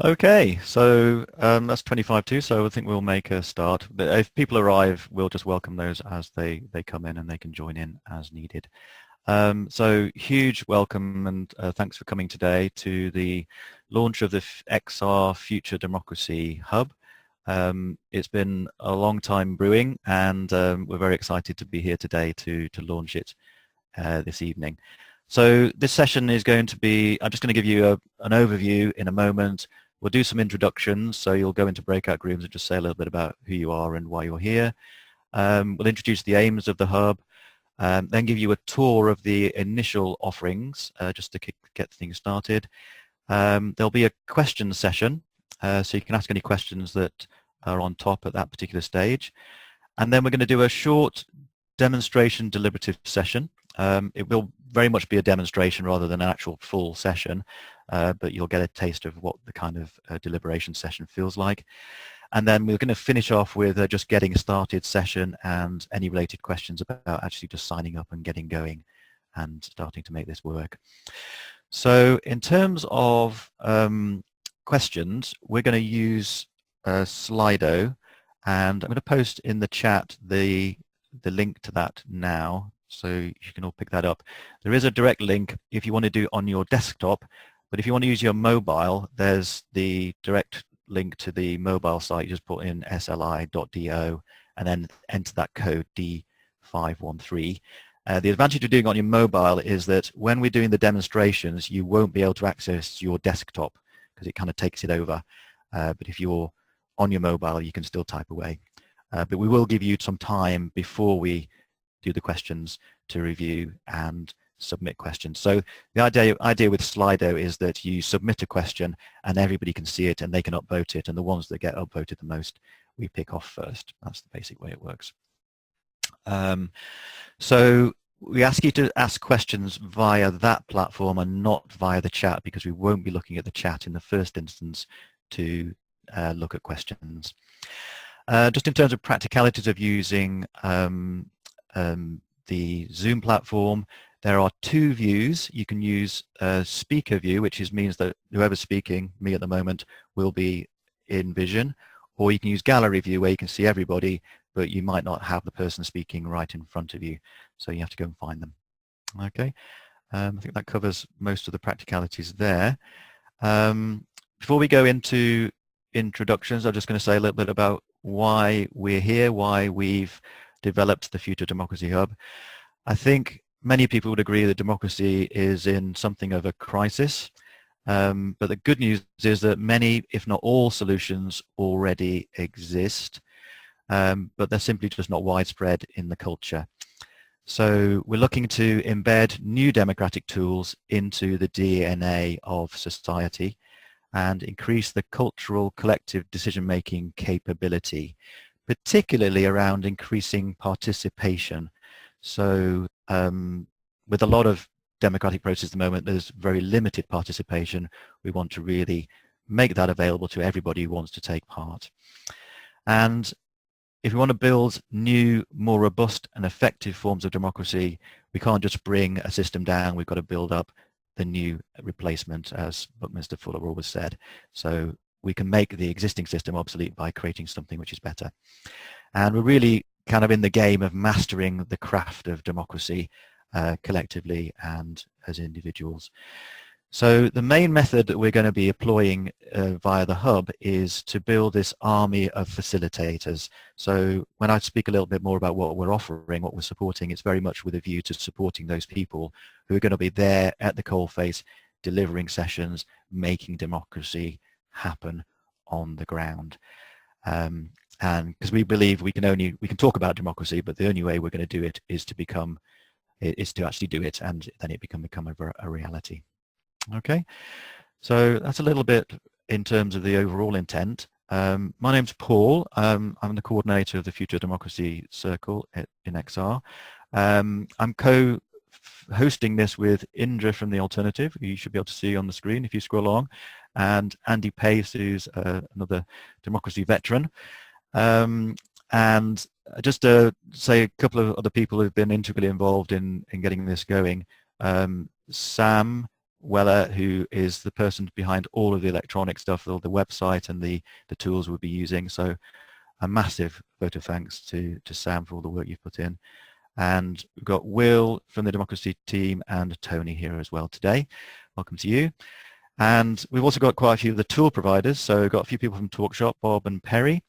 Okay, so that's 25 too, so I think we'll make a start. But if people arrive, we'll just welcome those as they come in and they can join in as needed. So huge welcome and thanks for coming today to the launch of the XR Future Democracy Hub. It's been a long time brewing and we're very excited to be here today to launch it this evening. So this session is going to be, I'm just going to give you an overview in a moment. We'll do some introductions, so you'll go into breakout rooms and just say a little bit about who you are and why you're here. We'll introduce the aims of the hub, then give you a tour of the initial offerings just to get things started. There'll be a question session, so you can ask any questions that are on top at that particular stage. And then we're going to do a short demonstration deliberative session. It will very much be a demonstration rather than an actual full session, but you'll get a taste of what the kind of deliberation session feels like. And then we're going to finish off with a just getting started session and any related questions about actually just signing up and getting going and starting to make this work. So in terms of questions, we're going to use Slido, and I'm going to post in the chat the link to that now, so you can all pick that up. There is a direct link if you want to do it on your desktop, but if you want to use your mobile, there's the direct link to the mobile site. You just put in sli.do and then enter that code D513. The advantage of doing it on your mobile is that when we're doing the demonstrations, you won't be able to access your desktop because it kind of takes it over. But if you're on your mobile, you can still type away. But we will give you some time before we do the questions to review and submit questions. So the idea with Slido is that you submit a question and everybody can see it and they can upvote it, and the ones that get upvoted the most we pick off first. That's the basic way it works. So we ask you to ask questions via that platform and not via the chat, because we won't be looking at the chat in the first instance to look at questions. Just in terms of practicalities of using the Zoom platform, there are two views. You can use a speaker view, which means that whoever's speaking, me at the moment, will be in vision, or you can use gallery view where you can see everybody, but you might not have the person speaking right in front of you, so you have to go and find them. Okay, I think that covers most of the practicalities there. Before we go into introductions, I'm just going to say a little bit about why we're here, why we've developed the Future Democracy Hub. I think many people would agree that democracy is in something of a crisis, but the good news is that many, if not all, solutions already exist, but they're simply just not widespread in the culture. So we're looking to embed new democratic tools into the DNA of society and increase the cultural collective decision-making capability, particularly around increasing participation. So with a lot of democratic processes at the moment, there's very limited participation. We want to really make that available to everybody who wants to take part. And if we want to build new, more robust and effective forms of democracy, we can't just bring a system down. We've got to build up the new replacement, as Buckminster Fuller always said. So we can make the existing system obsolete by creating something which is better. And we're really kind of in the game of mastering the craft of democracy collectively and as individuals. So the main method that we're going to be employing via the hub is to build this army of facilitators. So when I speak a little bit more about what we're offering, what we're supporting, it's very much with a view to supporting those people who are going to be there at the coalface, delivering sessions, making democracy happen on the ground. And because we believe we can talk about democracy, but the only way we're going to do it is to actually do it, and then it can become a reality. Okay, so that's a little bit in terms of the overall intent. My name's Paul. I'm the coordinator of the Future Democracy Circle in XR. I'm co-hosting this with Indra from The Alternative, who you should be able to see on the screen if you scroll along, and Andy Pace, who's another democracy veteran. And just to say a couple of other people who've been integrally involved in getting this going. Sam Weller, who is the person behind all of the electronic stuff, all the website and the tools we'll be using. So a massive vote of thanks to Sam for all the work you've put in. And we've got Will from the Democracy team and Tony here as well today. Welcome to you. And we've also got quite a few of the tool providers. So we've got a few people from TalkShop, Bob and Perry.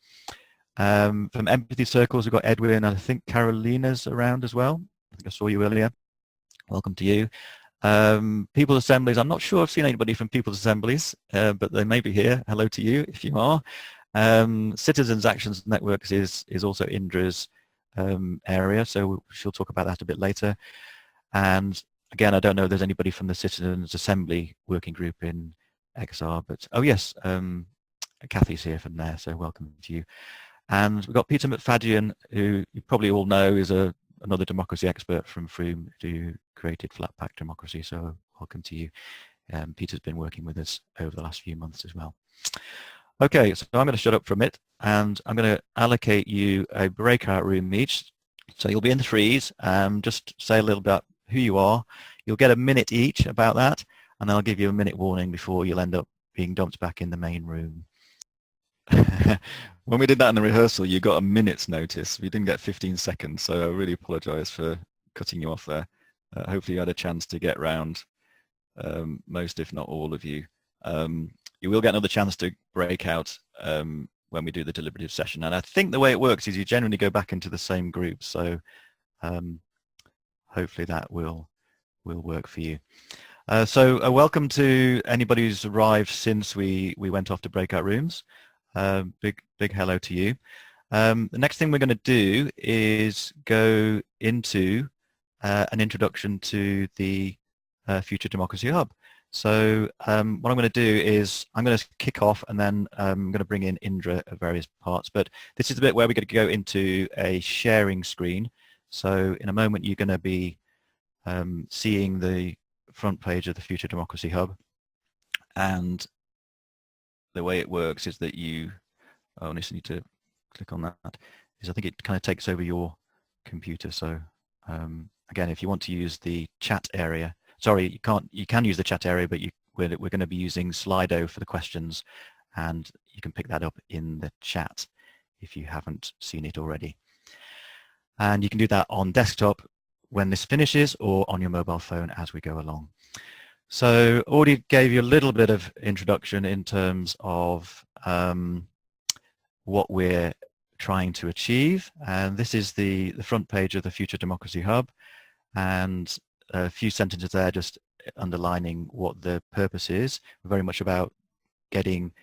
From Empathy Circles, we've got Edwin, and I think Carolina's around as well. I think I saw you earlier. Welcome to you. People's Assemblies, I'm not sure I've seen anybody from People's Assemblies, but they may be here. Hello to you if you are. Citizens Actions Networks is also Indra's area, so she'll talk about that a bit later. And again, I don't know if there's anybody from the Citizens Assembly working group in XR, but oh yes, Kathy's here from there, so welcome to you. And we've got Peter McFadden, who you probably all know is another democracy expert from Froome, who created Flatpak Democracy, so welcome to you. Peter's been working with us over the last few months as well. Okay, so I'm going to shut up for a minute, and I'm going to allocate you a breakout room each. So you'll be in threes. Just say a little bit about who you are. You'll get a minute each about that, and then I'll give you a minute warning before you'll end up being dumped back in the main room. When we did that in the rehearsal, you got a minute's notice. We didn't get 15 seconds, so I really apologise for cutting you off there. Hopefully you had a chance to get round most, if not all of you. You will get another chance to break out when we do the deliberative session. And I think the way it works is you generally go back into the same group. So hopefully that will work for you. So welcome to anybody who's arrived since we went off to breakout rooms. Big hello to you. The next thing we're going to do is go into an introduction to the Future Democracy Hub. So what I'm going to do is I'm going to kick off, and then I'm going to bring in Indra at various parts. But this is the bit where we're going to go into a sharing screen. So in a moment you're going to be seeing the front page of the Future Democracy Hub, and the way it works is that you just need to click on that. I think it kind of takes over your computer. So again, if you want to use the chat area, sorry, you can't. You can use the chat area, but we're going to be using Slido for the questions, and you can pick that up in the chat if you haven't seen it already. And you can do that on desktop when this finishes, or on your mobile phone as we go along. So already gave you a little bit of introduction in terms of what we're trying to achieve. And this is the front page of the Future Democracy Hub, and a few sentences there just underlining what the purpose is. We're very much about getting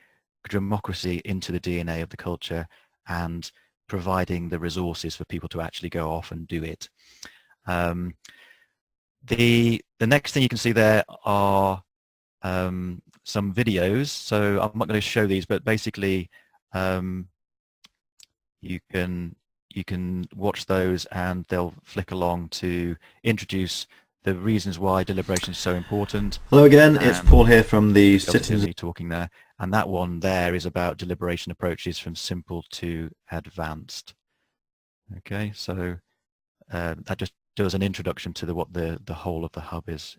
democracy into the DNA of the culture and providing the resources for people to actually go off and do it. The next thing you can see there are some videos. So I'm not going to show these, but basically you can watch those, and they'll flick along to introduce the reasons why deliberation is so important. Hello again, it's Paul here from the Citizens talking there, and that one there is about deliberation approaches from simple to advanced. Okay, so that just does an introduction to what the whole of the hub is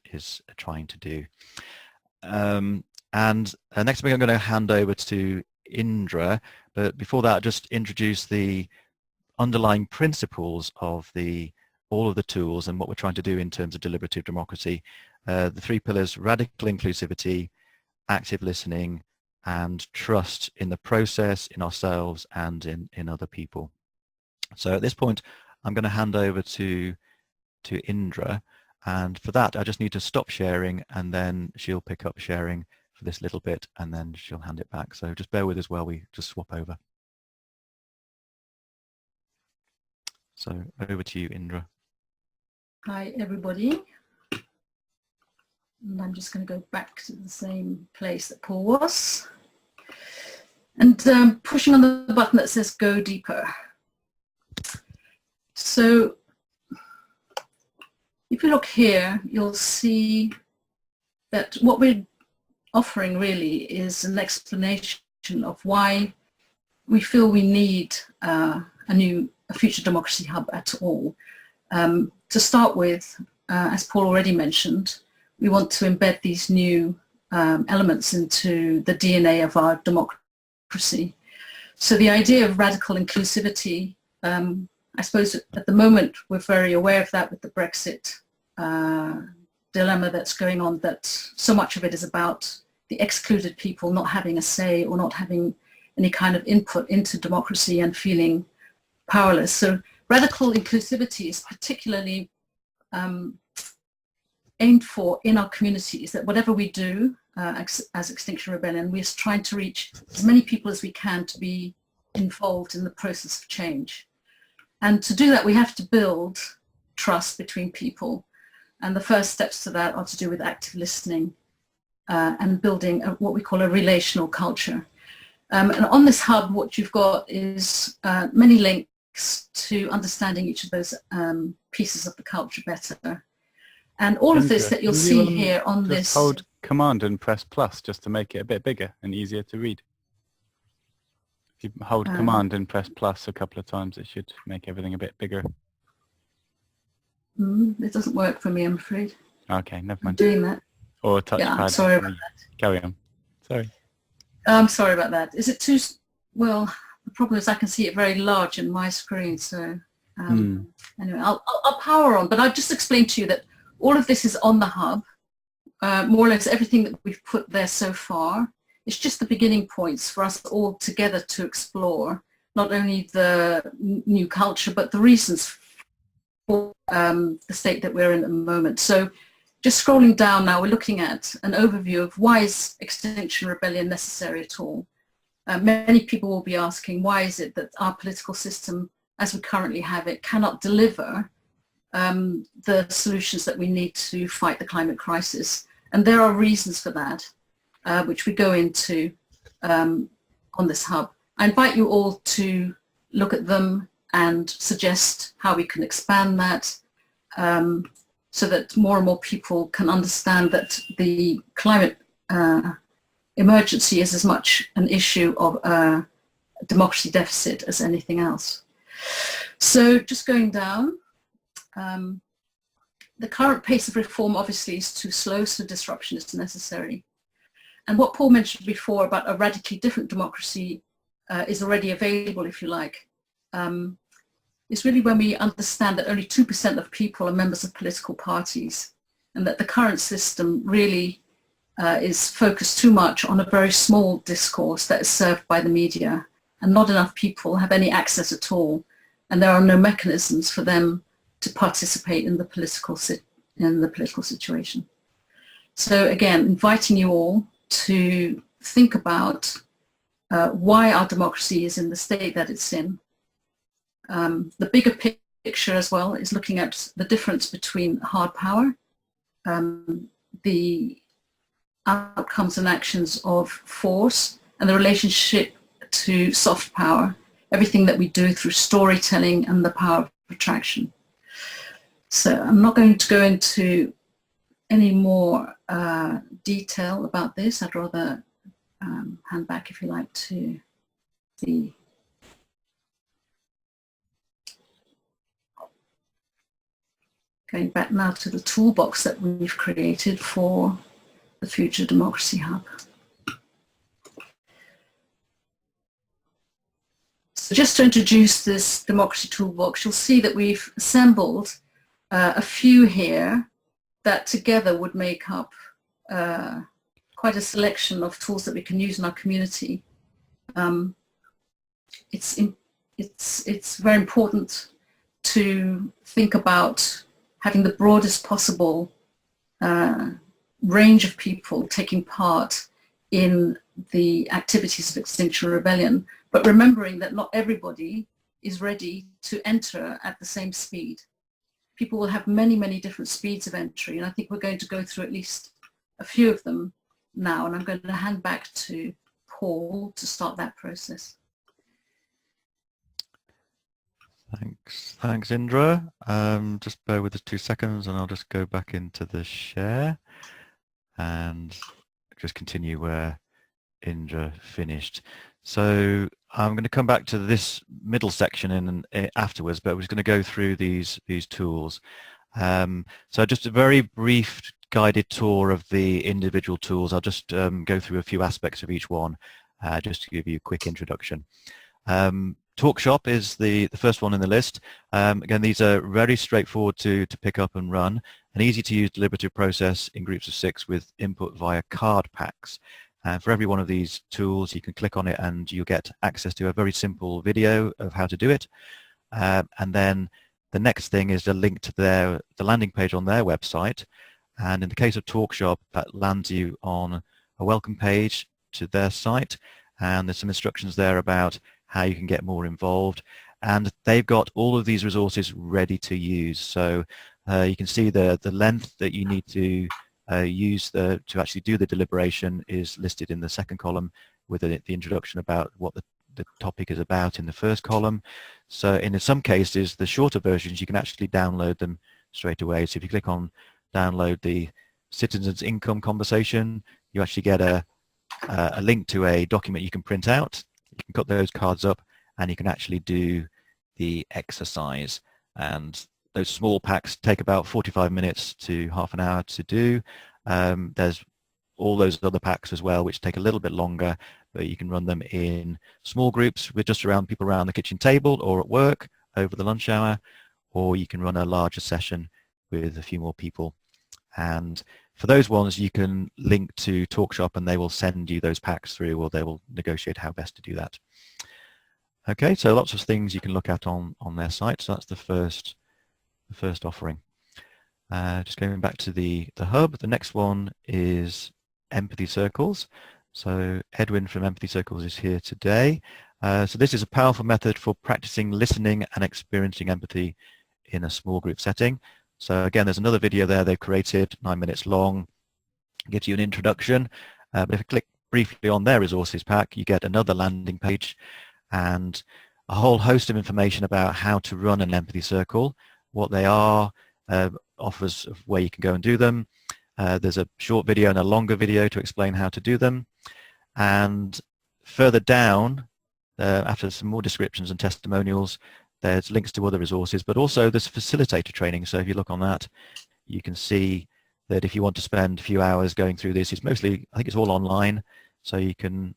trying to do. And next week I'm going to hand over to Indra, but before that, just introduce the underlying principles of all of the tools and what we're trying to do in terms of deliberative democracy. The three pillars: radical inclusivity, active listening, and trust in the process, in ourselves, and in other people. So at this point, I'm going to hand over to Indra, and for that I just need to stop sharing, and then she'll pick up sharing for this little bit, and then she'll hand it back. So just bear with us while we just swap over. So over to you, Indra. Hi everybody, and I'm just going to go back to the same place that Paul was, and pushing on the button that says go deeper. So if you look here, you'll see that what we're offering really is an explanation of why we feel we need a Future Democracy Hub at all. To start with, as Paul already mentioned, we want to embed these new elements into the DNA of our democracy. So the idea of radical inclusivity, I suppose at the moment we're very aware of that with the Brexit dilemma that's going on, that so much of it is about the excluded people not having a say or not having any kind of input into democracy and feeling powerless. So radical inclusivity is particularly aimed for in our communities, that whatever we do as Extinction Rebellion, we're trying to reach as many people as we can to be involved in the process of change. And to do that, we have to build trust between people. And the first steps to that are to do with active listening and building what we call a relational culture. And on this hub, what you've got is many links to understanding each of those pieces of the culture better. And all of this that you'll see here on this... Hold Command and press plus just to make it a bit bigger and easier to read. If you hold Command and press plus a couple of times, it should make everything a bit bigger. It doesn't work for me, I'm afraid. Okay, never mind. I'm doing that. Or a touchpad. Yeah, I'm sorry about that. Carry on. Sorry. I'm sorry about that. Is it too... Well, the problem is I can see it very large in my screen, so... Anyway, I'll power on, but I'll just explain to you that all of this is on the hub. More or less everything that we've put there so far. It's just the beginning points for us all together to explore, not only the new culture, but the reasons for the state that we're in at the moment. So just scrolling down now, we're looking at an overview of why is Extinction Rebellion necessary at all. Many people will be asking, why is it that our political system, as we currently have it, cannot deliver the solutions that we need to fight the climate crisis? And there are reasons for that, which we go into on this hub. I invite you all to look at them and suggest how we can expand that so that more and more people can understand that the climate emergency is as much an issue of a democracy deficit as anything else. So just going down, the current pace of reform obviously is too slow, so disruption is necessary. And what Paul mentioned before about a radically different democracy is already available, if you like, is really when we understand that only 2% of people are members of political parties, and that the current system really is focused too much on a very small discourse that is served by the media, and not enough people have any access at all, and there are no mechanisms for them to participate in the political situation. So again, inviting you all to think about why our democracy is in the state that it's in. The bigger picture as well is looking at the difference between hard power, the outcomes and actions of force, and the relationship to soft power, everything that we do through storytelling and the power of attraction. So I'm not going to go into any more detail about this. I'd rather hand back, if you like, to the going back now to the toolbox that we've created for the Future Democracy Hub. So just to introduce this democracy toolbox, you'll see that we've assembled a few here that together would make up quite a selection of tools that we can use in our community. It's very important to think about having the broadest possible range of people taking part in the activities of Extinction Rebellion, but remembering that not everybody is ready to enter at the same speed. People will have many, many different speeds of entry, and I think we're going to go through at least a few of them now, and I'm going to hand back to Paul to start that process. Thanks, Indra. Just bear with us 2 seconds, and I'll just go back into the share and just continue where Indra finished. So I'm going to come back to this middle section afterwards, but we're just going to go through these tools. So just a very brief guided tour of the individual tools. I'll just go through a few aspects of each one just to give you a quick introduction. TalkShop is the first one in the list. Again, these are very straightforward to pick up and run. An easy to use deliberative process in groups of 6 with input via card packs. And for every one of these tools, you can click on it and you'll get access to a very simple video of how to do it. And then the next thing is a link to the landing page on their website. And in the case of TalkShop, that lands you on a welcome page to their site. And there's some instructions there about how you can get more involved. And they've got all of these resources ready to use. So you can see the length that you need to use to actually do the deliberation is listed in the second column, with the introduction about what the topic is about in the first column. So in some cases, the shorter versions, you can actually download them straight away. So if you click on download the citizens income conversation, you actually get a link to a document you can print out. You can cut those cards up and you can actually do the exercise. And those small packs take about 45 minutes to half an hour to do. There's all those other packs as well, which take a little bit longer, but you can run them in small groups with just around people around the kitchen table or at work over the lunch hour, or you can run a larger session with a few more people. And for those ones, you can link to TalkShop and they will send you those packs through, or they will negotiate how best to do that. Okay, so lots of things you can look at on their site. So that's the first offering. Just going back to the hub, the next one is Empathy Circles. So Edwin from Empathy Circles is here today. So this is a powerful method for practicing listening and experiencing empathy in a small group setting. So again, there's another video there they've created, 9 minutes long, gives you an introduction. But if you click briefly on their resources pack, you get another landing page and a whole host of information about how to run an empathy circle, what they are, offers of where you can go and do them. There's a short video and a longer video to explain how to do them. And further down, after some more descriptions and testimonials, there's links to other resources, but also there's facilitator training. So if you look on that, you can see that if you want to spend a few hours going through this, it's mostly, I think it's all online, so you can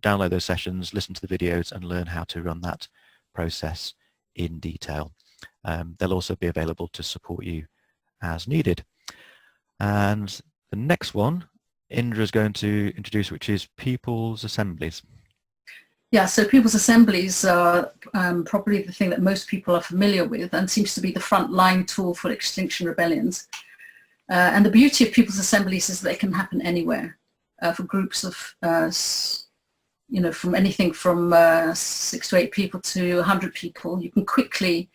download those sessions, listen to the videos, and learn how to run that process in detail. They'll also be available to support you as needed. And the next one, Indra is going to introduce, which is People's Assemblies. Yeah, so People's Assemblies are probably the thing that most people are familiar with and seems to be the frontline tool for extinction rebellions. And the beauty of People's Assemblies is that they can happen anywhere for groups of, from anything from 6 to 8 people to 100 people. You can quickly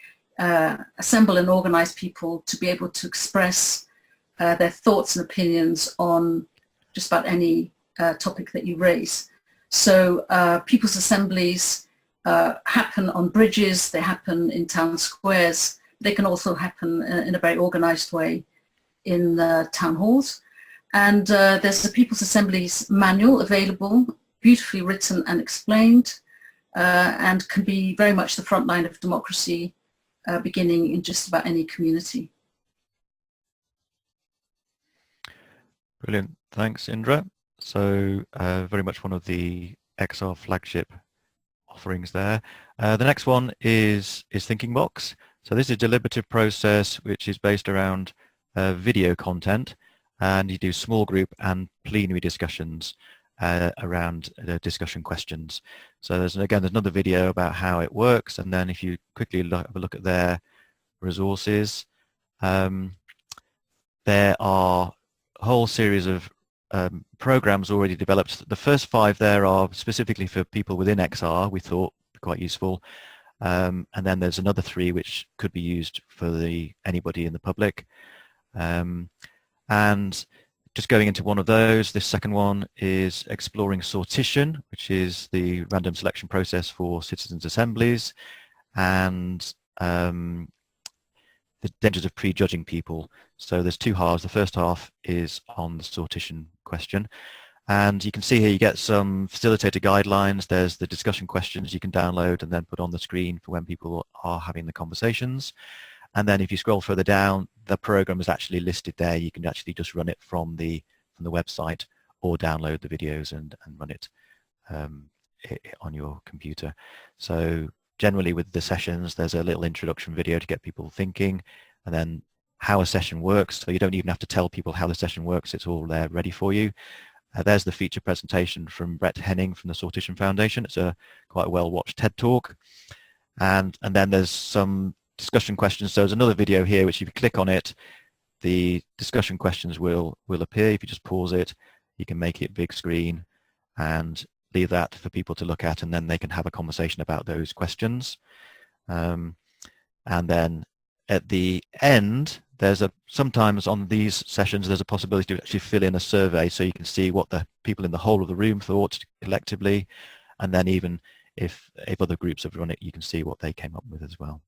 assemble and organize people to be able to express their thoughts and opinions on just about any topic that you raise. So People's Assemblies happen on bridges, they happen in town squares, they can also happen in a very organized way in town halls. And there's a People's Assemblies manual available, beautifully written and explained, and can be very much the front line of democracy, beginning in just about any community. Brilliant. Thanks, Indra. So very much one of the XR flagship offerings there. The next one is Thinking Box. So this is a deliberative process which is based around video content, and you do small group and plenary discussions around discussion questions. So there's another video about how it works, and then if you quickly have a look at their resources, there are a whole series of programs already developed. The first 5 there are specifically for people within XR, we thought quite useful. And then there's another 3 which could be used for anybody in the public. And just going into one of those, this second one is Exploring Sortition, which is the random selection process for citizens' assemblies, and the dangers of prejudging people. So there's 2 halves. The first half is on the sortition question. And you can see here you get some facilitator guidelines. There's the discussion questions you can download and then put on the screen for when people are having the conversations. And then if you scroll further down, the program is actually listed there. You can actually just run it from the website or download the videos and run it on your computer. So generally with the sessions, there's a little introduction video to get people thinking, and then how a session works. So you don't even have to tell people how the session works. It's all there ready for you. There's the feature presentation from Brett Henning from the Sortition Foundation. It's a quite a well-watched TED Talk. And then there's some discussion questions. So there's another video here, which if you click on it, the discussion questions will appear. If you just pause it, you can make it big screen and leave that for people to look at, and then they can have a conversation about those questions. And then at the end, sometimes on these sessions, there's a possibility to actually fill in a survey so you can see what the people in the whole of the room thought collectively, and then even if other groups have run it, you can see what they came up with as well.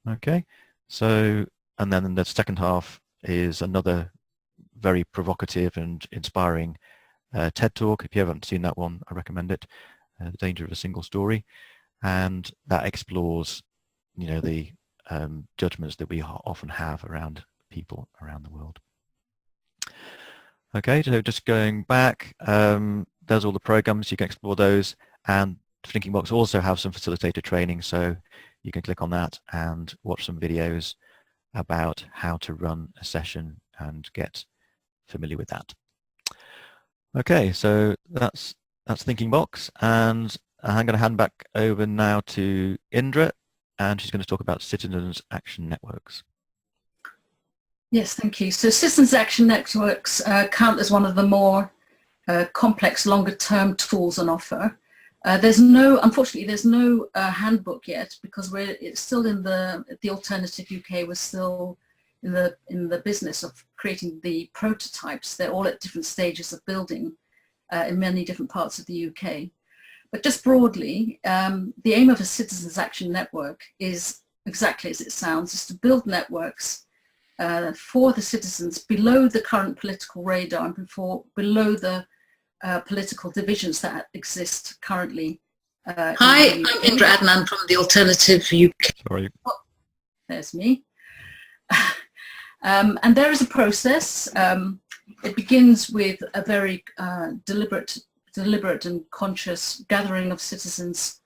Okay, so, and then the second half is another very provocative and inspiring TED Talk. If you haven't seen that one, I recommend it, The Danger of a Single Story, and that explores, the judgments that we often have around people around the world. Okay, so just going back, there's all the programs, you can explore those, and Thinking Box also have some facilitator training, so you can click on that and watch some videos about how to run a session and get familiar with that. Okay, so that's Thinking Box, and I'm going to hand back over now to Indra, and she's going to talk about Citizens Action Networks. Yes, thank you. So Citizens Action Networks count as one of the more complex, longer-term tools on offer. Unfortunately, there's no handbook yet, because it's still in the Alternative UK. We're still in the business of creating the prototypes. They're all at different stages of building in many different parts of the UK. But just broadly, the aim of a Citizens Action Network is exactly as it sounds, is to build networks for the citizens below the current political radar and below the political divisions that exist currently. Hi, I'm Indra Adnan from the Alternative UK. Sorry. Oh, there's me. And there is a process. It begins with a very deliberate and conscious gathering of citizens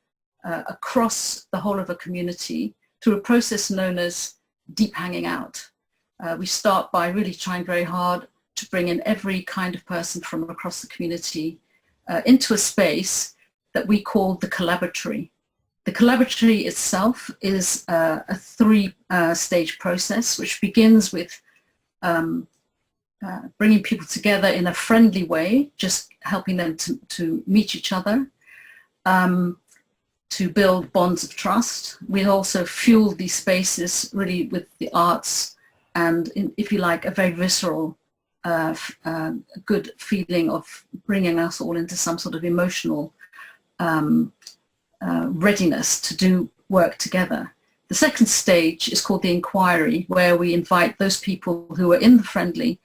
across the whole of a community through a process known as deep hanging out. We start by really trying very hard to bring in every kind of person from across the community into a space that we call the collaboratory. The collaboratory itself is a three-stage process, which begins with bringing people together in a friendly way, just helping them to meet each other, to build bonds of trust. We also fuel these spaces really with the arts and, if you like, a very visceral, good feeling of bringing us all into some sort of emotional readiness to do work together. The second stage is called the inquiry, where we invite those people who are in the friendly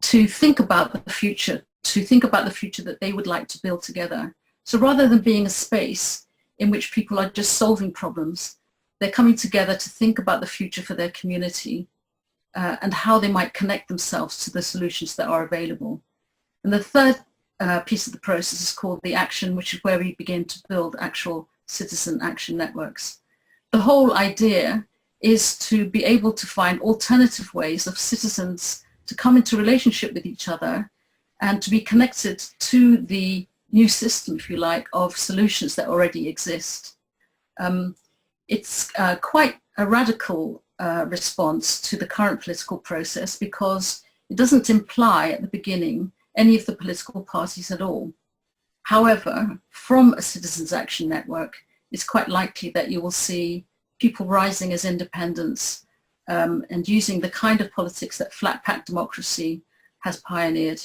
to think about the future, that they would like to build together. So rather than being a space in which people are just solving problems, they're coming together to think about the future for their community and how they might connect themselves to the solutions that are available. And the third piece of the process is called the action, which is where we begin to build actual citizen action networks. The whole idea is to be able to find alternative ways of citizens to come into relationship with each other and to be connected to the new system, if you like, of solutions that already exist. It's quite a radical response to the current political process, because it doesn't imply at the beginning any of the political parties at all. However, from a Citizens Action Network, it's quite likely that you will see people rising as independents and using the kind of politics that flat pack democracy has pioneered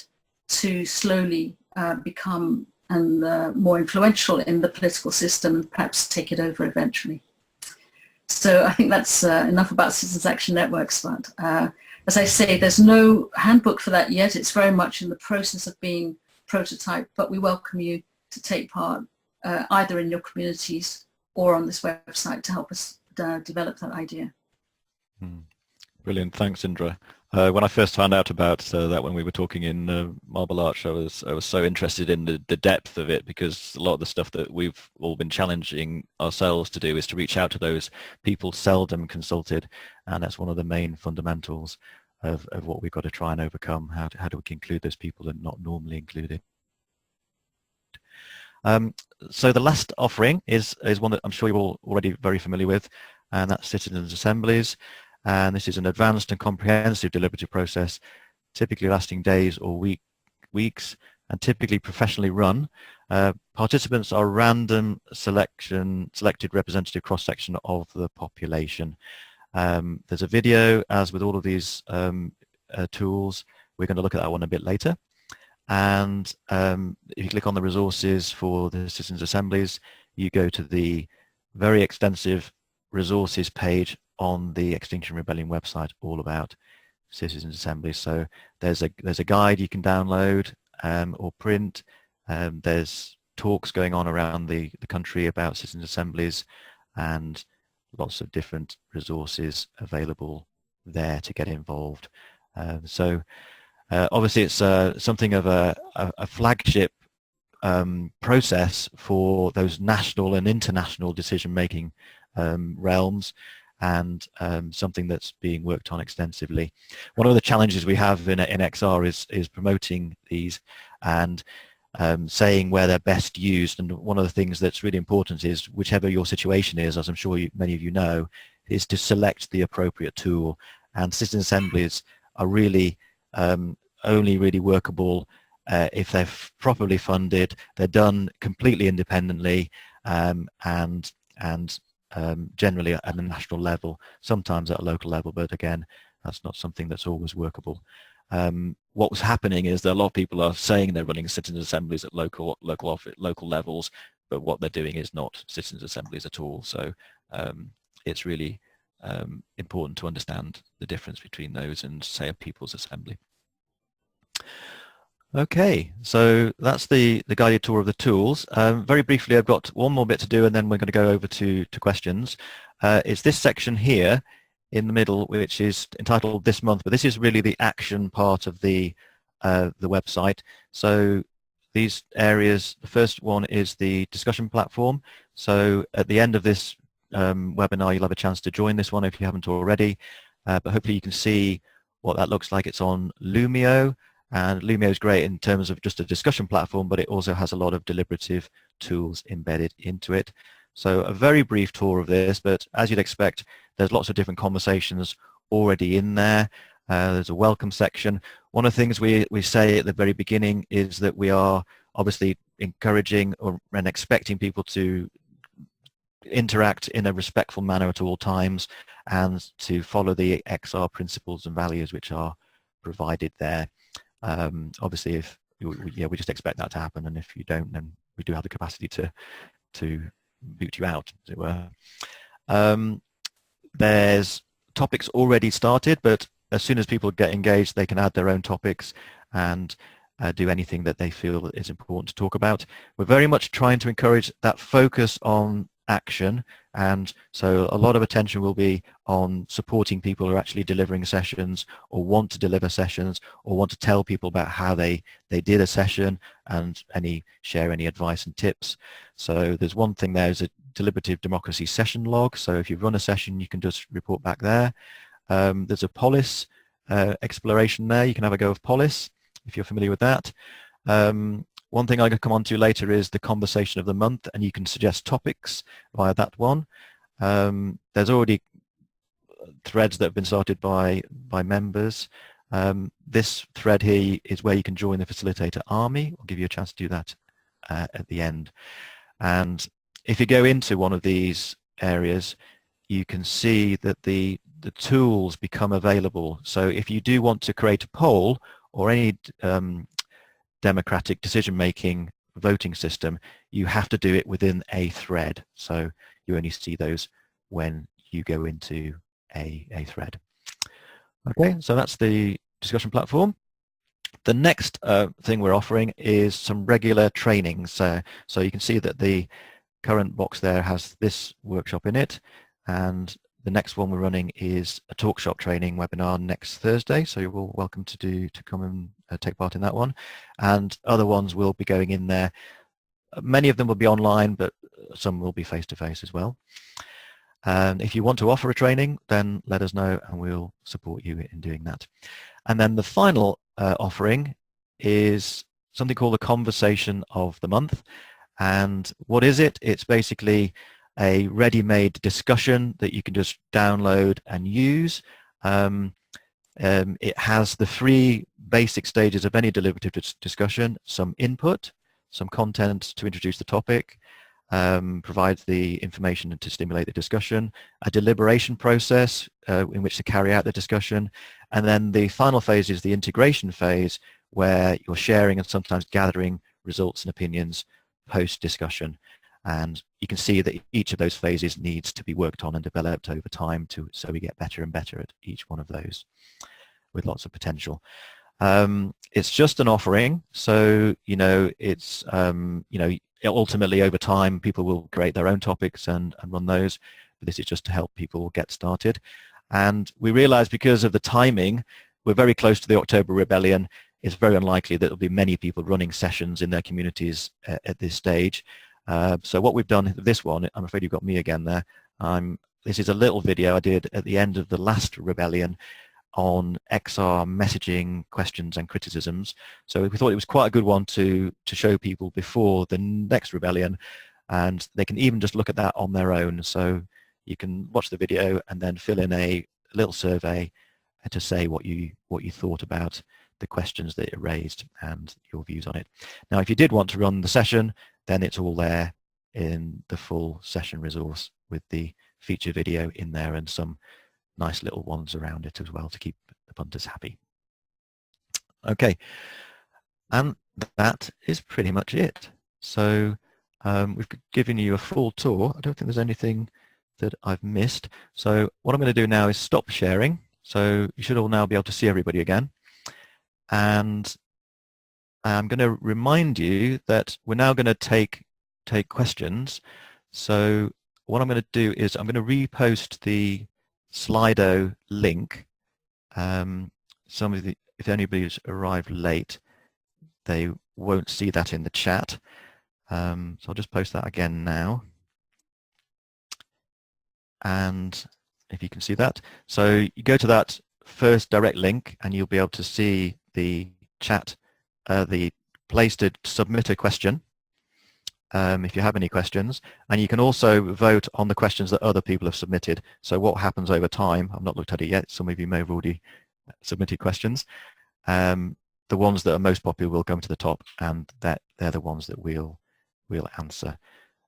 to slowly become more influential in the political system and perhaps take it over eventually. So I think that's enough about Citizens Action Networks, but as I say, there's no handbook for that yet. It's very much in the process of being prototyped, but we welcome you to take part either in your communities or on this website to help us develop that idea. Brilliant, thanks, Indra. When I first found out about that when we were talking in Marble Arch, I was so interested in the depth of it, because a lot of the stuff that we've all been challenging ourselves to do is to reach out to those people seldom consulted, and that's one of the main fundamentals of what we've got to try and overcome. How do we include those people that are not normally included? So the last offering is one that I'm sure you're all already very familiar with, and that's citizens' assemblies. And this is an advanced and comprehensive deliberative process, typically lasting days or weeks, and typically professionally run. Participants are random selected representative cross-section of the population. There's a video, as with all of these tools. We're going to look at that one a bit later. And if you click on the resources for the citizens' assemblies, you go to the very extensive resources page on the Extinction Rebellion website, all about citizens' assemblies. So there's a guide you can download or print. There's talks going on around the country about citizens' assemblies, and lots of different resources available there to get involved. Obviously it's something of a flagship process for those national and international decision-making realms, and something that's being worked on extensively. One of the challenges we have in XR is promoting these and saying where they're best used. And one of the things that's really important is, whichever your situation is, as I'm sure many of you know, is to select the appropriate tool. And citizen assemblies are really only really workable if they're properly funded, they're done completely independently, and generally at a national level, sometimes at a local level, but again, that's not something that's always workable. What was happening is that a lot of people are saying they're running citizen assemblies at local levels, but what they're doing is not citizens assemblies at all. So it's really important to understand the difference between those and, say, a people's assembly. Okay, so that's the guided tour of the tools. Very briefly, I've got one more bit to do, and then we're going to go over to questions. It's this section here in the middle, which is entitled This Month, but this is really the action part of the website. So these areas, the first one is the discussion platform. So at the end of this webinar, you'll have a chance to join this one if you haven't already, but hopefully you can see what that looks like. It's on Lumio. And Lumio is great in terms of just a discussion platform, but it also has a lot of deliberative tools embedded into it. So a very brief tour of this, but as you'd expect, there's lots of different conversations already in there. There's a welcome section. One of the things we say at the very beginning is that we are obviously encouraging and expecting people to interact in a respectful manner at all times, and to follow the XR principles and values which are provided there. Obviously, if we just expect that to happen, and if you don't, then we do have the capacity to boot you out, as it were. There's topics already started, but as soon as people get engaged, they can add their own topics and do anything that they feel is important to talk about. We're very much trying to encourage that focus on action, and so a lot of attention will be on supporting people who are actually delivering sessions, or want to deliver sessions, or want to tell people about how they did a session, and share any advice and tips. So there's one thing there, is a deliberative democracy session log. So if you've run a session, you can just report back there. There's a polis exploration there. You can have a go of polis if you're familiar with that. One thing I can come on to later is the conversation of the month, and you can suggest topics via that one. There's already threads that have been started by members. This thread here is where you can join the facilitator army. I'll give you a chance to do that at the end. And if you go into one of these areas, you can see that the tools become available. So if you do want to create a poll or any democratic decision-making voting system, you have to do it within a thread. So you only see those when you go into a thread. Okay, so that's the discussion platform. The next thing we're offering is some regular trainings. So you can see that the current box there has this workshop in it, and the next one we're running is a talk shop training webinar next Thursday, so you're all welcome to come and take part in that one. And other ones will be going in there. Many of them will be online, but some will be face-to-face as well. And if you want to offer a training, then let us know and we'll support you in doing that. And then the final offering is something called the Conversation of the Month. And what is it? It's basically a ready-made discussion that you can just download and use. It has the 3 basic stages of any deliberative discussion: some input, some content to introduce the topic, provides the information to stimulate the discussion, a deliberation process in which to carry out the discussion, and then the final phase is the integration phase, where you're sharing and sometimes gathering results and opinions post-discussion. And you can see that each of those phases needs to be worked on and developed over time so we get better and better at each one of those with lots of potential. It's just an offering, so it's ultimately over time people will create their own topics and run those, but this is just to help people get started. And we realize because of the timing, we're very close to the October Rebellion. It's very unlikely that there'll be many people running sessions in their communities at this stage. So what we've done with this one, I'm afraid you've got me again there. This is a little video I did at the end of the last Rebellion on XR messaging questions and criticisms. So we thought it was quite a good one to show people before the next Rebellion, and they can even just look at that on their own. So you can watch the video and then fill in a little survey to say what you thought about the questions that it raised and your views on it. Now, if you did want to run the session, then it's all there in the full session resource with the feature video in there and some nice little ones around it as well to keep the punters happy. Okay, and that is pretty much it. So we've given you a full tour. I don't think there's anything that I've missed. So what I'm going to do now is stop sharing. So you should all now be able to see everybody again. And I'm going to remind you that we're now going to take questions. So what I'm going to do is I'm going to repost the Slido link. If anybody's arrived late, they won't see that in the chat. So I'll just post that again now. And if you can see that, so you go to that first direct link and you'll be able to see the chat, the place to submit a question if you have any questions, and you can also vote on the questions that other people have submitted. So what happens over time, I've not looked at it yet, some of you may have already submitted questions. The ones that are most popular will come to the top, and they're the ones that we'll answer.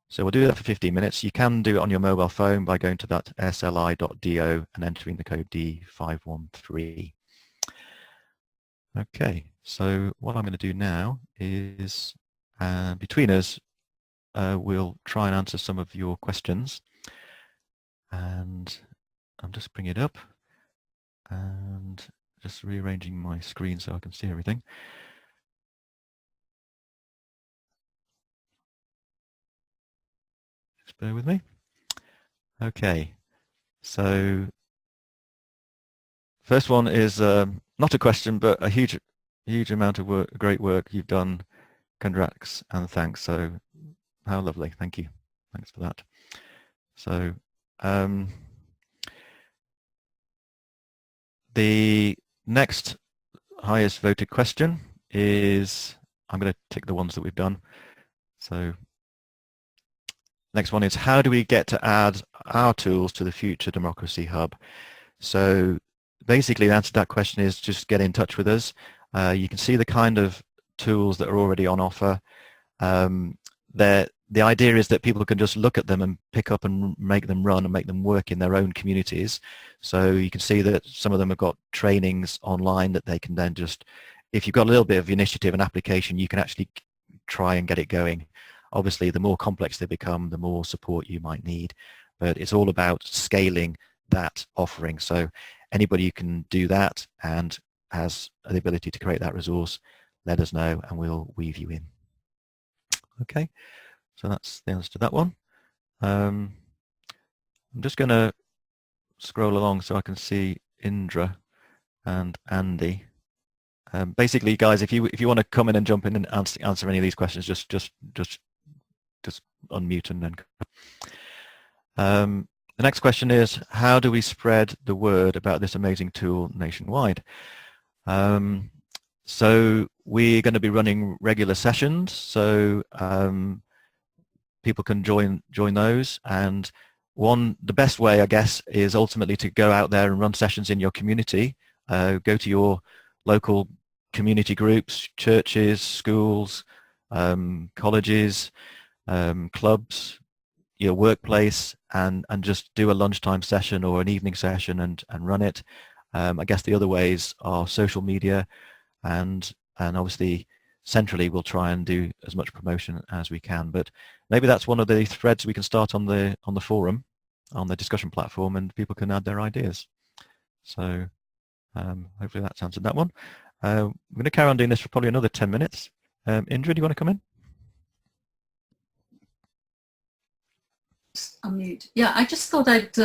So we'll do that for 15 minutes. You can do it on your mobile phone by going to that sli.do and entering the code D513. Okay, so what I'm going to do now is, between us, we'll try and answer some of your questions. And I'm just bringing it up and just rearranging my screen so I can see everything. Just bear with me. Okay, so first one is not a question, but a huge amount of work, great work you've done. Congrats and thanks. So how lovely. Thank you. Thanks for that. So the next highest voted question is, I'm going to tick the ones that we've done. So next one is, how do we get to add our tools to the Future Democracy Hub? So basically the answer to that question is just get in touch with us. You can see the kind of tools that are already on offer. The idea is that people can just look at them and pick up and make them run and make them work in their own communities. So you can see that some of them have got trainings online that they can then just, if you've got a little bit of initiative and application, you can actually try and get it going. Obviously, the more complex they become, the more support you might need. But it's all about scaling that offering. So anybody who can do that and has the ability to create that resource, let us know and we'll weave you in. Okay. So that's the answer to that one. I'm just going to scroll along so I can see Indra and Andy. Basically, guys, if you want to come in and jump in and answer any of these questions, just unmute and then. The next question is, how do we spread the word about this amazing tool nationwide? So we're going to be running regular sessions, so people can join those. And the best way, I guess, is ultimately to go out there and run sessions in your community. Go to your local community groups, churches, schools, colleges, clubs, your workplace, and just do a lunchtime session or an evening session and run it. I guess the other ways are social media, and obviously centrally we'll try and do as much promotion as we can. But maybe that's one of the threads we can start on the forum, on the discussion platform, and people can add their ideas. So hopefully that's answered that one. I'm going to carry on doing this for probably another 10 minutes. Indra, do you want to come in? Unmute. Yeah, I just thought I'd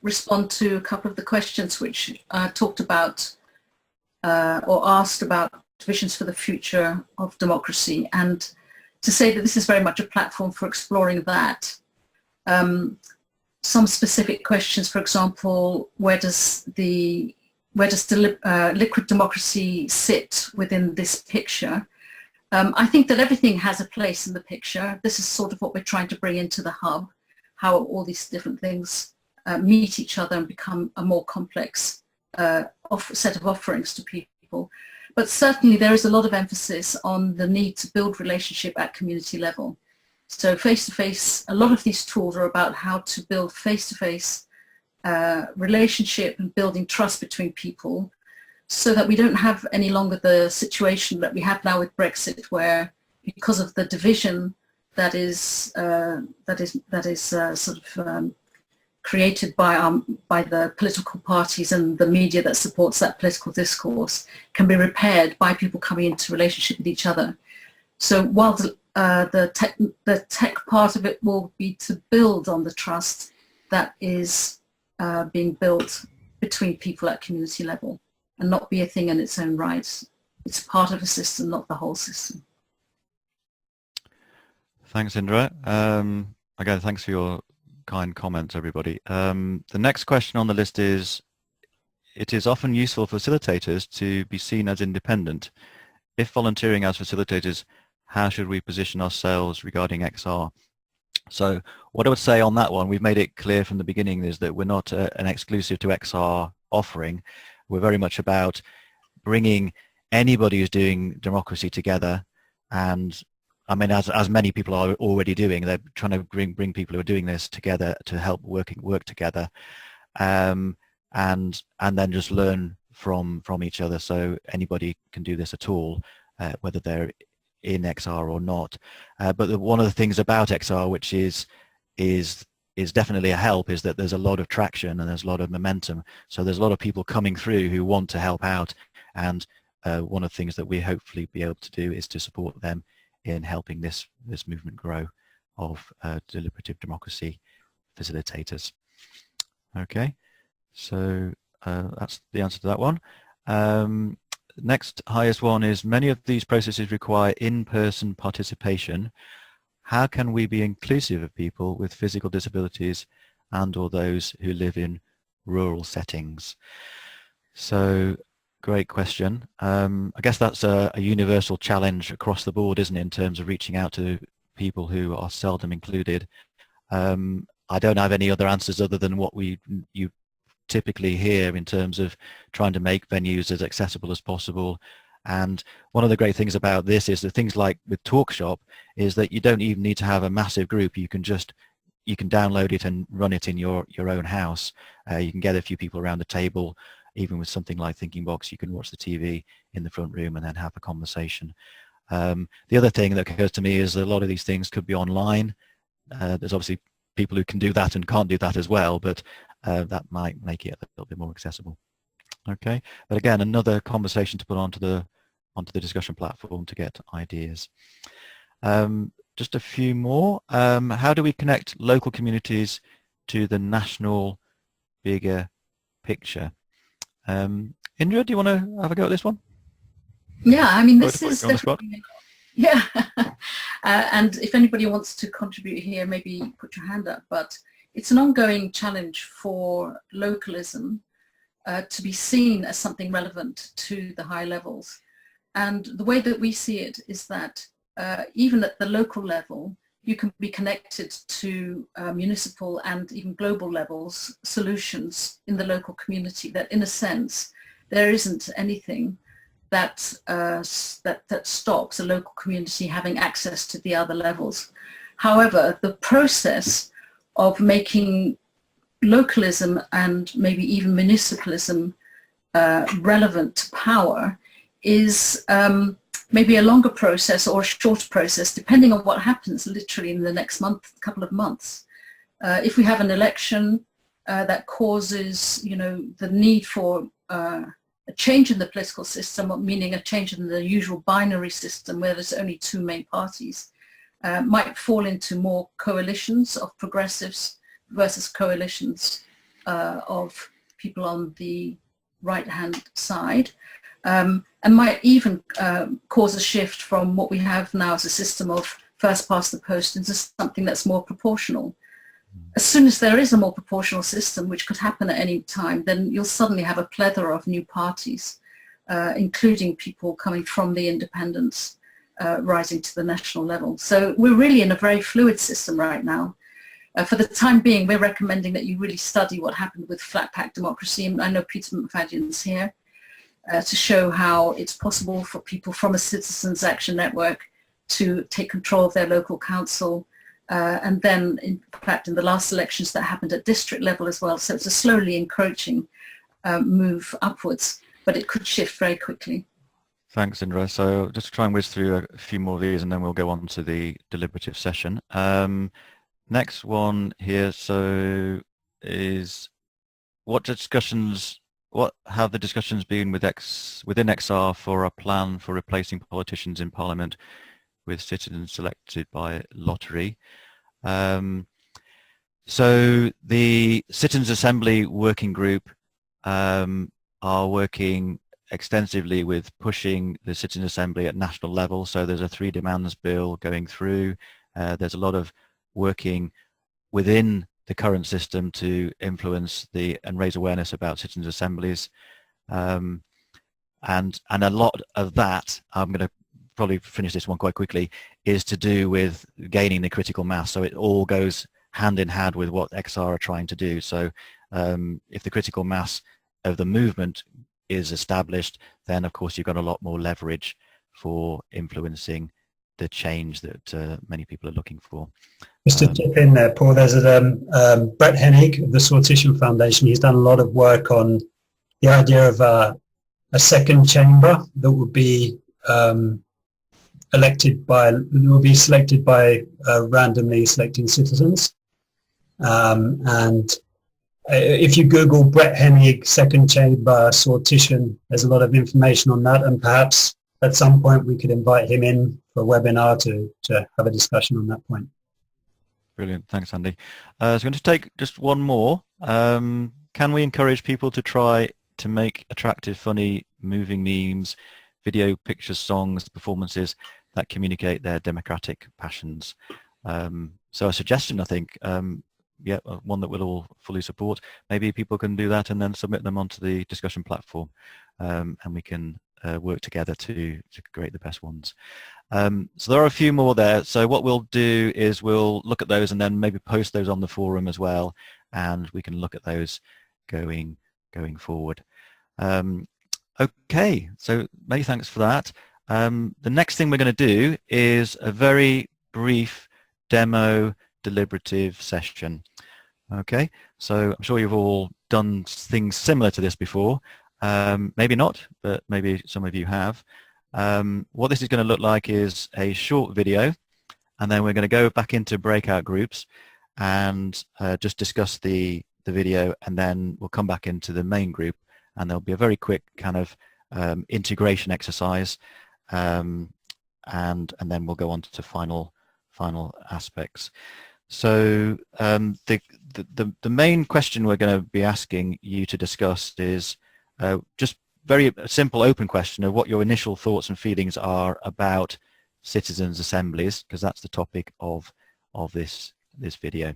respond to a couple of the questions which talked about or asked about visions for the future of democracy, and to say that this is very much a platform for exploring that. Some specific questions, for example, where does liquid democracy sit within this picture? I think that everything has a place in the picture. This is sort of what we're trying to bring into the hub, how all these different things meet each other and become a more complex set of offerings to people. But certainly there is a lot of emphasis on the need to build relationship at community level. So face-to-face, a lot of these tools are about how to build face-to-face relationship and building trust between people, so that we don't have any longer the situation that we have now with Brexit, where because of the division that is sort of created by the political parties and the media that supports that political discourse, can be repaired by people coming into relationship with each other. So while the tech part of it will be to build on the trust that is being built between people at community level, and not be a thing in its own right. It's part of a system, not the whole system. Thanks, Indra. Again, thanks for your kind comments, everybody. The next question on the list is, it is often useful for facilitators to be seen as independent. If volunteering as facilitators, how should we position ourselves regarding XR? So what I would say on that one, we've made it clear from the beginning, is that we're not an exclusive to XR offering. We're very much about bringing anybody who's doing democracy together, and I mean, as many people are already doing, they're trying to bring people who are doing this together to help work together, and then just learn from each other. So anybody can do this at all, whether they're in XR or not. But one of the things about XR, which is definitely a help, is that there's a lot of traction and there's a lot of momentum. So there's a lot of people coming through who want to help out, and one of the things that we hopefully be able to do is to support them in helping this movement grow of deliberative democracy facilitators. Okay, so that's the answer to that one. Next highest one is, many of these processes require in-person participation. How can we be inclusive of people with physical disabilities and or those who live in rural settings? So great question. I guess that's a universal challenge across the board, isn't it, in terms of reaching out to people who are seldom included. I don't have any other answers other than what you typically hear in terms of trying to make venues as accessible as possible. And one of the great things about this is that things like with TalkShop is that you don't even need to have a massive group. You can download it and run it in your own house. You can get a few people around the table. Even with something like Thinking Box, you can watch the TV in the front room and then have a conversation. The other thing that occurs to me is that a lot of these things could be online. There's obviously people who can do that and can't do that as well, but that might make it a little bit more accessible. Okay, but again, another conversation to put onto the discussion platform to get ideas. Just a few more. How do we connect local communities to the national bigger picture. Indra, do you want to have a go at this one? Yeah, I mean, Sorry this to put is you on the spot. definitely, yeah. And if anybody wants to contribute here, maybe put your hand up. But it's an ongoing challenge for localism to be seen as something relevant to the high levels. And the way that we see it is that even at the local level, you can be connected to municipal and even global levels solutions in the local community, that in a sense, there isn't anything that stops a local community having access to the other levels. However, the process of making localism and maybe even municipalism relevant to power is maybe a longer process or a shorter process, depending on what happens literally in the next couple of months. If we have an election that causes, the need for a change in the political system, meaning a change in the usual binary system where there's only two main parties, might fall into more coalitions of progressives versus coalitions of people on the right-hand side, and might even cause a shift from what we have now as a system of first past the post into something that's more proportional. As soon as there is a more proportional system, which could happen at any time, then you'll suddenly have a plethora of new parties, including people coming from the independents, rising to the national level. So we're really in a very fluid system right now. For the time being, we're recommending that you really study what happened with flat pack democracy. And I know Peter McFadden's here to show how it's possible for people from a citizens' action network to take control of their local council. And then, in fact, in the last elections that happened at district level as well. So it's a slowly encroaching move upwards, but it could shift very quickly. Thanks, Indra. So just to try and whiz through a few more of these and then we'll go on to the deliberative session. Next one here, so is what have the discussions been within XR for a plan for replacing politicians in Parliament with citizens selected by lottery? So the Citizens Assembly Working Group are working extensively with pushing the Citizens Assembly at national level. So there's a 3 demands bill going through. There's a lot of working within the current system to influence and raise awareness about citizens' assemblies. And a lot of that, I'm going to probably finish this one quite quickly, is to do with gaining the critical mass. So it all goes hand in hand with what XR are trying to do. So if the critical mass of the movement is established, then of course you've got a lot more leverage for influencing the change that many people are looking for. Just to chip in there, Paul, there's Brett Hennig of the Sortition Foundation. He's done a lot of work on the idea of a second chamber that would be selected by randomly selecting citizens. And if you Google Brett Hennig second chamber sortition, there's a lot of information on that, and perhaps at some point we could invite him in for a webinar to have a discussion on that point. Brilliant, thanks Andy. So I'm going to take just one more. Can we encourage people to try to make attractive, funny, moving memes, video, pictures, songs, performances that communicate their democratic passions? So a suggestion, I think, yeah, one that we'll all fully support. Maybe people can do that and then submit them onto the discussion platform, and we can work together to create the best ones. So there are a few more there. So what we'll do is we'll look at those and then maybe post those on the forum as well, and we can look at those going forward. Okay, so many thanks for that. The next thing we're going to do is a very brief demo deliberative session. Okay, so I'm sure you've all done things similar to this before. Maybe not, but maybe some of you have. What this is going to look like is a short video, and then we're going to go back into breakout groups and just discuss the video, and then we'll come back into the main group, and there'll be a very quick kind of integration exercise, and then we'll go on to final aspects. So the main question we're going to be asking you to discuss is just very simple open question of what your initial thoughts and feelings are about citizens' assemblies, because that's the topic of this video.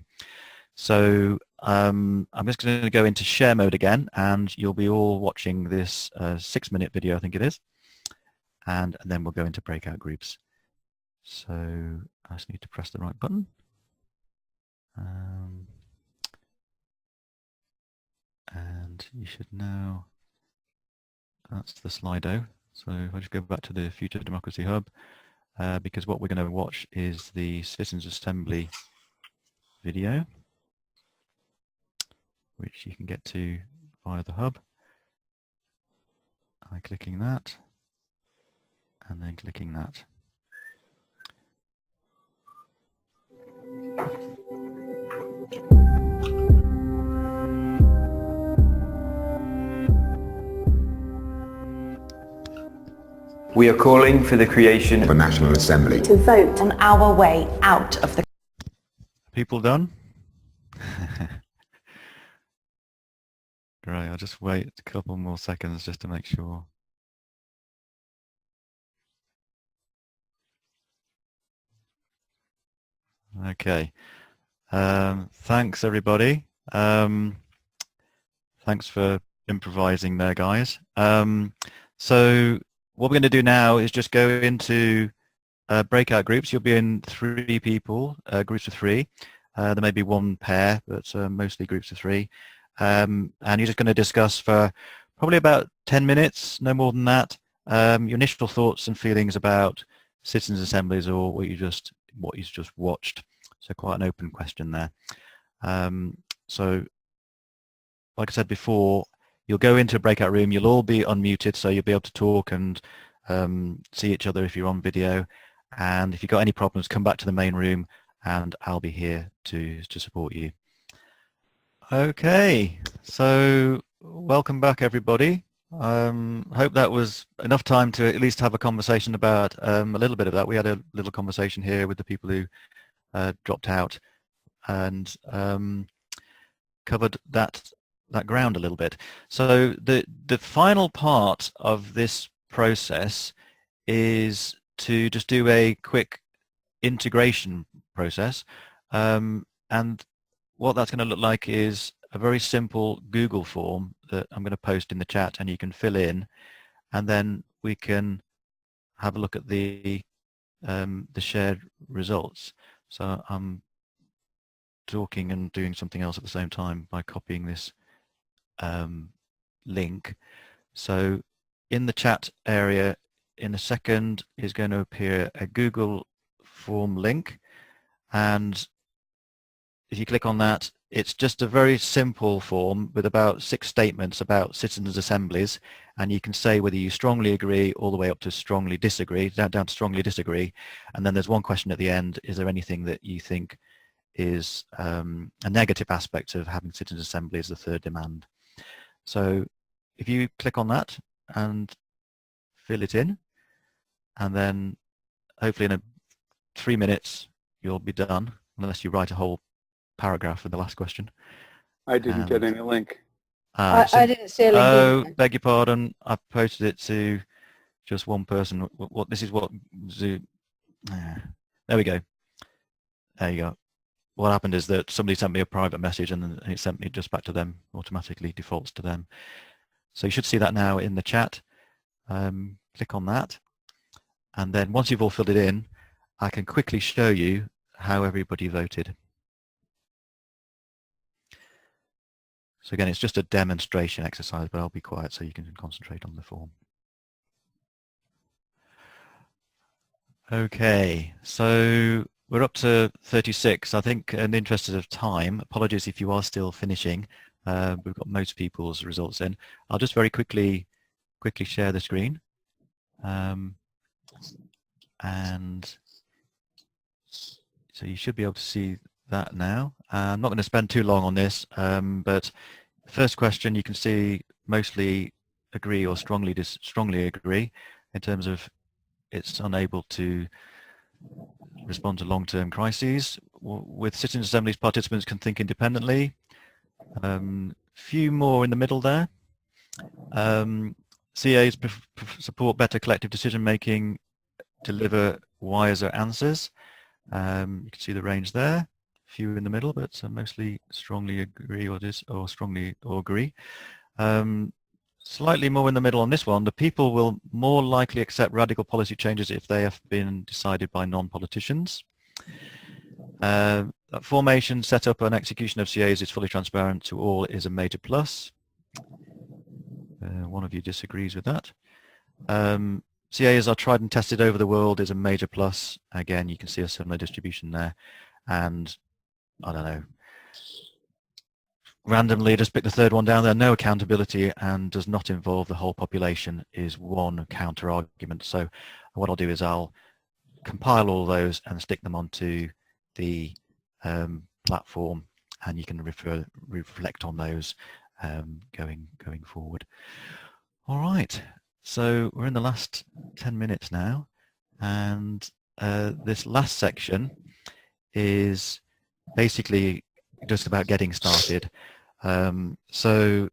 So I'm just going to go into share mode again, and you'll be all watching this 6-minute video, I think it is, and then we'll go into breakout groups. So I just need to press the right button. And you should now, that's the Slido. So if I just go back to the Future Democracy Hub, because what we're going to watch is the Citizens Assembly video, which you can get to via the hub by clicking that and then clicking that. We are calling for the creation of a National Assembly to vote on our way out of the... People done? Great, I'll just wait a couple more seconds just to make sure. Okay. Thanks everybody. Thanks for improvising there, guys. So what we're going to do now is just go into breakout groups. You'll be in 3 people, groups of 3. There may be 1 pair, but mostly groups of 3. And you're just going to discuss for probably about 10 minutes, no more than that, your initial thoughts and feelings about citizens' assemblies or what you just watched. So quite an open question there. So like I said before, you'll go into a breakout room, you'll all be unmuted, so you'll be able to talk and see each other if you're on video. And if you've got any problems, come back to the main room and I'll be here to support you. Okay, so welcome back everybody. Hope that was enough time to at least have a conversation about a little bit of that. We had a little conversation here with the people who dropped out and covered that ground a little bit. So the final part of this process is to just do a quick integration process, and what that's going to look like is a very simple Google form that I'm going to post in the chat and you can fill in, and then we can have a look at the shared results. So I'm talking and doing something else at the same time by copying this link. So in the chat area in a second is going to appear a Google form link, and if you click on that, it's just a very simple form with about 6 statements about citizens' assemblies, and you can say whether you strongly agree all the way up to strongly disagree, down to strongly disagree, and then there's one question at the end: is there anything that you think is a negative aspect of having citizens' assembly as the 3rd demand? So if you click on that and fill it in, and then hopefully in 3 minutes you'll be done, unless you write a whole paragraph for the last question. I didn't get any link. I didn't see a link. Oh, beg your pardon. I've posted it to just one person. This is what Zoom. There we go. There you go. What happened is that somebody sent me a private message and it sent me just back to them, automatically defaults to them. So you should see that now in the chat. Click on that, and then once you've all filled it in, I can quickly show you how everybody voted. So again, it's just a demonstration exercise, but I'll be quiet so you can concentrate on the form. Okay, so we're up to 36. I think in the interest of time, apologies if you are still finishing. We've got most people's results in. I'll just very quickly share the screen. And so you should be able to see that now. I'm not going to spend too long on this, but first question, you can see mostly agree or strongly agree in terms of it's unable to respond to long-term crises. with citizen assemblies, participants can think independently. Few more in the middle there. CAs support better collective decision making, deliver wiser answers. You can see the range there. Few in the middle, but mostly strongly agree or strongly agree. Slightly more in the middle on this one. The people will more likely accept radical policy changes if they have been decided by non-politicians. Formation, setup and execution of CAs is fully transparent to all is a major plus. One of you disagrees with that. CAs are tried and tested over the world is a major plus. Again, you can see a similar distribution there. And I don't know, randomly just pick the third one down there. No accountability and does not involve the whole population is one counter argument. So what I'll do is I'll compile all those and stick them onto the platform, and you can reflect on those going forward. All right, so we're in the last 10 minutes now, and this last section is basically just about getting started. So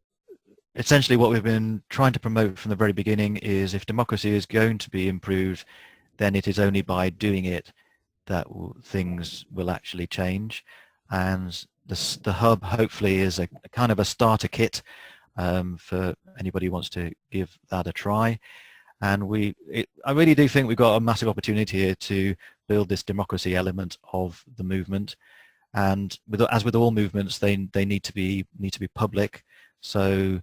essentially what we've been trying to promote from the very beginning is if democracy is going to be improved, then it is only by doing it that things will actually change. And the hub hopefully is a kind of a starter kit for anybody who wants to give that a try. And I really do think we've got a massive opportunity here to build this democracy element of the movement. And as with all movements, they need to be public. So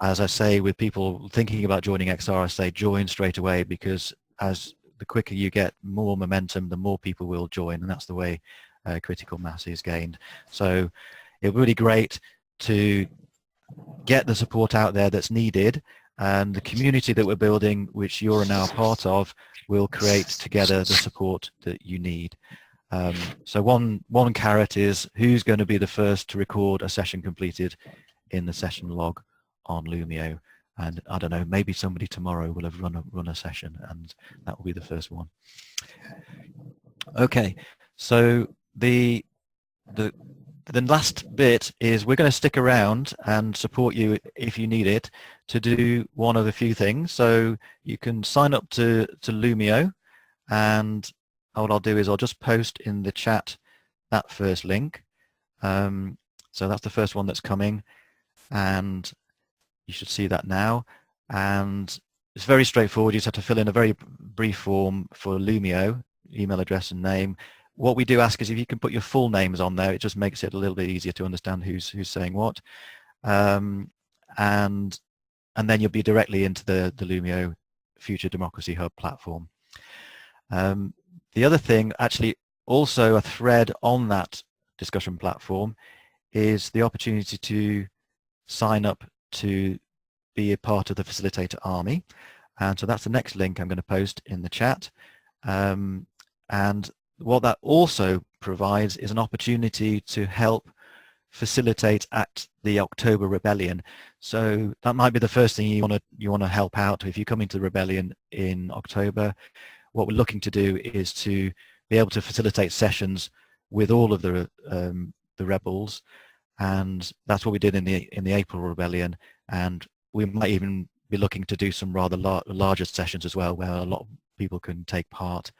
as I say, with people thinking about joining XR, I say join straight away, because as the quicker you get more momentum, the more people will join, and that's the way critical mass is gained. So it's really great to get the support out there that's needed, and the community that we're building, which you're now part of, will create together the support that you need. So one carrot is who's going to be the first to record a session completed in the session log on Lumio. And I don't know, maybe somebody tomorrow will have run a session, and that will be the first one. Okay, so the last bit is we're going to stick around and support you if you need it to do one of a few things. So you can sign up to Lumio, and what I'll do is I'll just post in the chat that first link. So that's the first one that's coming, and you should see that now. And it's very straightforward. You just have to fill in a very brief form for Lumio, email address and name. What we do ask is if you can put your full names on there, it just makes it a little bit easier to understand who's saying what. And then you'll be directly into the Lumio Future Democracy Hub platform. The other thing, actually also a thread on that discussion platform, is the opportunity to sign up to be a part of the facilitator army. And so that's the next link I'm going to post in the chat. And what that also provides is an opportunity to help facilitate at the October Rebellion. So that might be the first thing you want to help out. If you come into the Rebellion in October, what we're looking to do is to be able to facilitate sessions with all of the rebels, and that's what we did in the April Rebellion. And we might even be looking to do some rather larger sessions as well, where a lot of people can take part.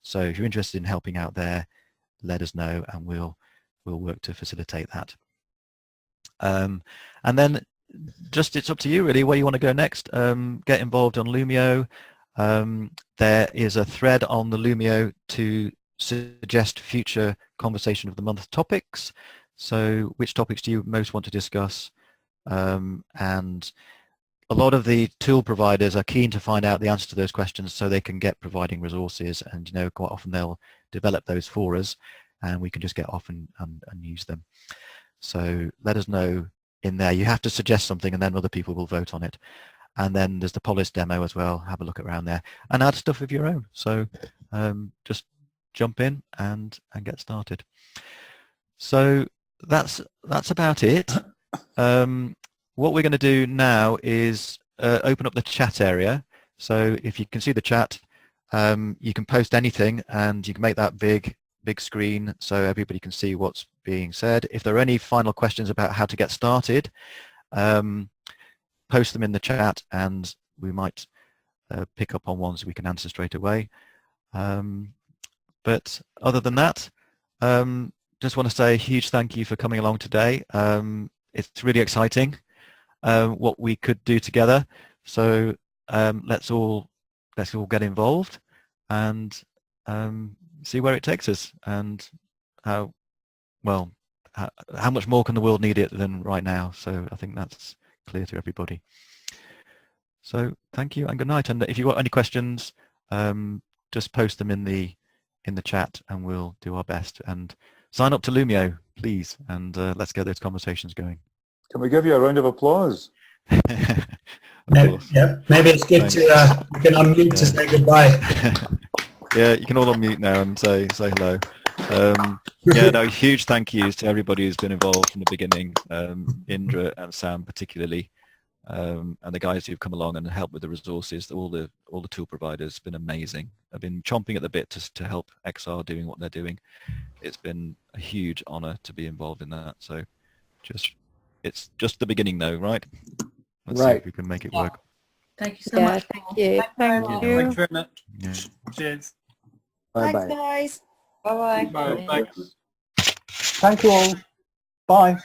So if you're interested in helping out there, let us know, and we'll work to facilitate that. And then just it's up to you really where you want to go next. Get involved on Lumio. There is a thread on the Lumio to suggest future conversation of the month topics. So which topics do you most want to discuss? And a lot of the tool providers are keen to find out the answer to those questions so they can get providing resources, and quite often they'll develop those for us and we can just get off and use them. So let us know in there. You have to suggest something and then other people will vote on it. And then there's the Polis demo as well. Have a look around there and add stuff of your own. So just jump in and get started. So that's about it. What we're going to do now is open up the chat area. So if you can see the chat, you can post anything and you can make that big big screen so everybody can see what's being said. If there are any final questions about how to get started, post them in the chat and we might pick up on ones we can answer straight away. But other than that, just want to say a huge thank you for coming along today. It's really exciting what we could do together. So let's all get involved and see where it takes us, and how much more can the world need it than right now. So I think that's clear to everybody. So thank you and good night. And if you've got any questions, just post them in the chat and we'll do our best. And sign up to Lumio, please, and let's get those conversations going. Can we give you a round of applause? Yeah, maybe it's good to you can unmute to say goodbye. Yeah, you can all unmute now and say hello. Yeah, no, huge thank yous to everybody who's been involved from the beginning, Indra and Sam particularly, and the guys who've come along and helped with the resources. All the tool providers have been amazing. I've been chomping at the bit to help XR doing what they're doing. It's been a huge honour to be involved in that. So it's just the beginning though, right? Let's see if we can make it work. Thank you so much. Thank you. Thank you. Thanks very much. Yeah. Cheers. Thanks, guys. Bye-bye. Bye. Thank you all. Bye.